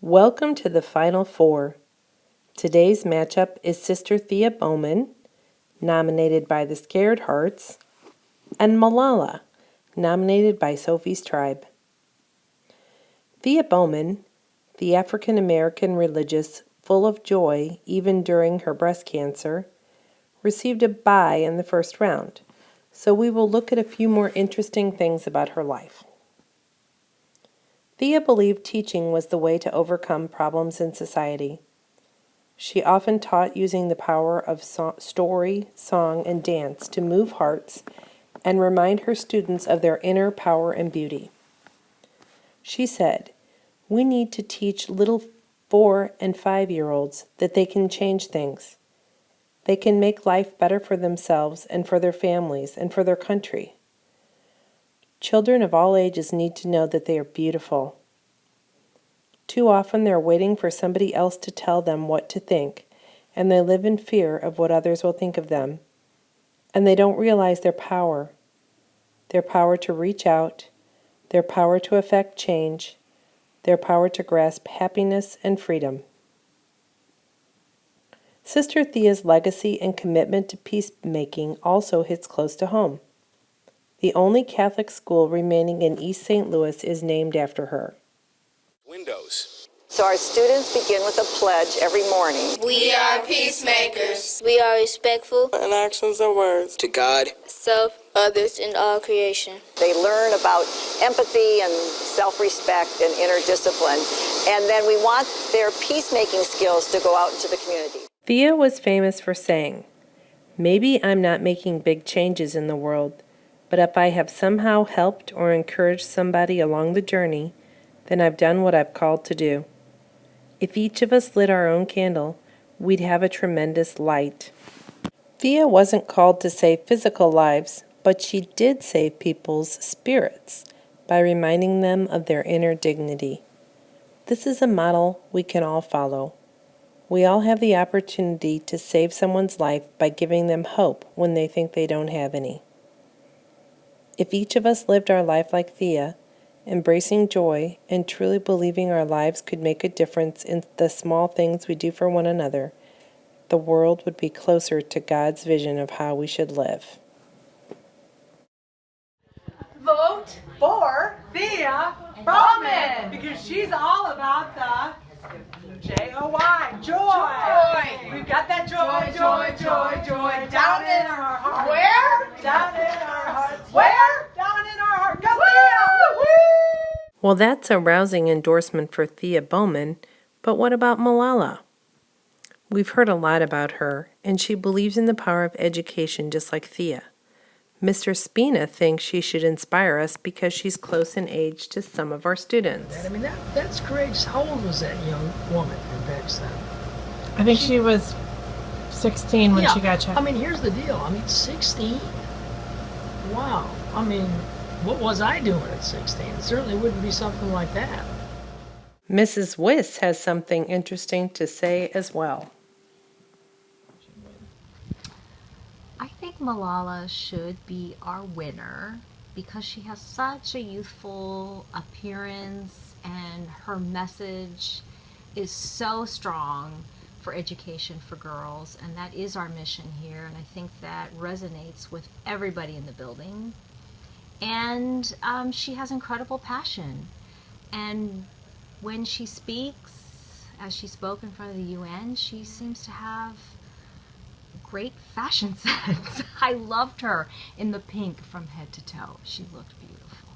Welcome to the Final Four. Today's matchup is Sister Thea Bowman, nominated by the Scared Hearts, and Malala, nominated by Sophie's Tribe. Thea Bowman, the African-American religious full of joy even during her breast cancer, received a bye in the first round, so we will look at a few more interesting things about her life. Thea believed teaching was the way to overcome problems in society. She often taught using the power of story, song, and dance to move hearts and remind her students of their inner power and beauty. She said, "We need to teach little 4- and 5-year-olds that they can change things. They can make life better for themselves and for their families and for their country. Children of all ages need to know that they are beautiful. Too often they're waiting for somebody else to tell them what to think, and they live in fear of what others will think of them. And they don't realize their power to reach out, their power to affect change, their power to grasp happiness and freedom." Sister Thea's legacy and commitment to peacemaking also hits close to home. The only Catholic school remaining in East St. Louis is named after her. Windows. So our students begin with a pledge every morning. We are peacemakers. We are respectful in actions and words To God, self, others, and all creation. They learn about empathy and self-respect and inner discipline. And then we want their peacemaking skills to go out into the community. Thea was famous for saying, "Maybe I'm not making big changes in the world, but if I have somehow helped or encouraged somebody along the journey, then I've done what I've called to do. If each of us lit our own candle, we'd have a tremendous light." Thea wasn't called to save physical lives, but she did save people's spirits by reminding them of their inner dignity. This is a model we can all follow. We all have the opportunity to save someone's life by giving them hope when they think they don't have any. If each of us lived our life like Thea, embracing joy and truly believing our lives could make a difference in the small things we do for one another, the world would be closer to God's vision of how we should live. Vote for Thea Bowman because she's all about the J-O-Y, joy. We've got that joy down in our heart. Where? Down in our hearts. Where? Down in our heart. Go Thea! Woo! Well, that's a rousing endorsement for Thea Bowman, but what about Malala? We've heard a lot about her, and she believes in the power of education just like Thea. Mr. Spina thinks she should inspire us because she's close in age to some of our students. I mean, that's courageous. How old was that young woman in Pakistan? I think she was 16 when she got checked. I mean, here's the deal. I mean, 16? Wow. I mean, what was I doing at 16? It certainly wouldn't be something like that. Mrs. Wiss has something interesting to say as well. I think Malala should be our winner because she has such a youthful appearance and her message is so strong for education for girls, and that is our mission here, and I think that resonates with everybody in the building. And she has incredible passion, and when she speaks, as she spoke in front of the UN, she seems to have great fashion sense. I loved her in the pink from head to toe. She looked beautiful.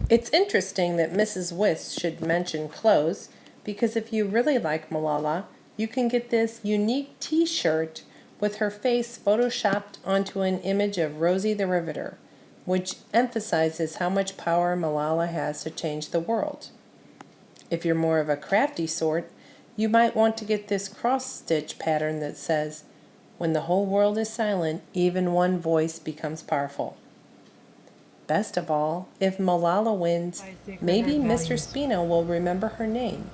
It's interesting that Mrs. Wiss should mention clothes, because if you really like Malala, you can get this unique t-shirt with her face photoshopped onto an image of Rosie the Riveter, which emphasizes how much power Malala has to change the world. If you're more of a crafty sort, you might want to get this cross-stitch pattern that says, "When the whole world is silent, even one voice becomes powerful." Best of all, if Malala wins, maybe Mr. Spino will remember her name,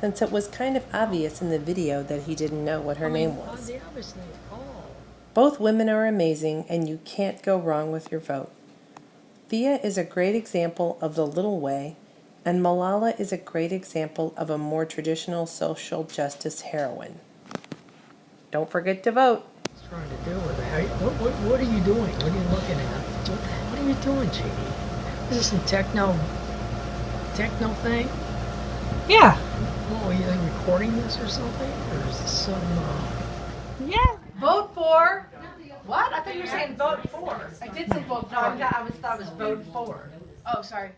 since it was kind of obvious in the video that he didn't know what her name was. Both women are amazing, and you can't go wrong with your vote. Thea is a great example of the little way, And Malala is a great example of a more traditional social justice heroine. Don't forget to vote. What's trying to do with that? What are you doing? What are you looking at? What are you doing, JD? Is this some techno thing? Yeah. Oh, are you like recording this or something? Or is this some, Yeah. Vote for. What? I thought you were saying vote for. I did say vote for. I thought it was vote for. Oh, sorry.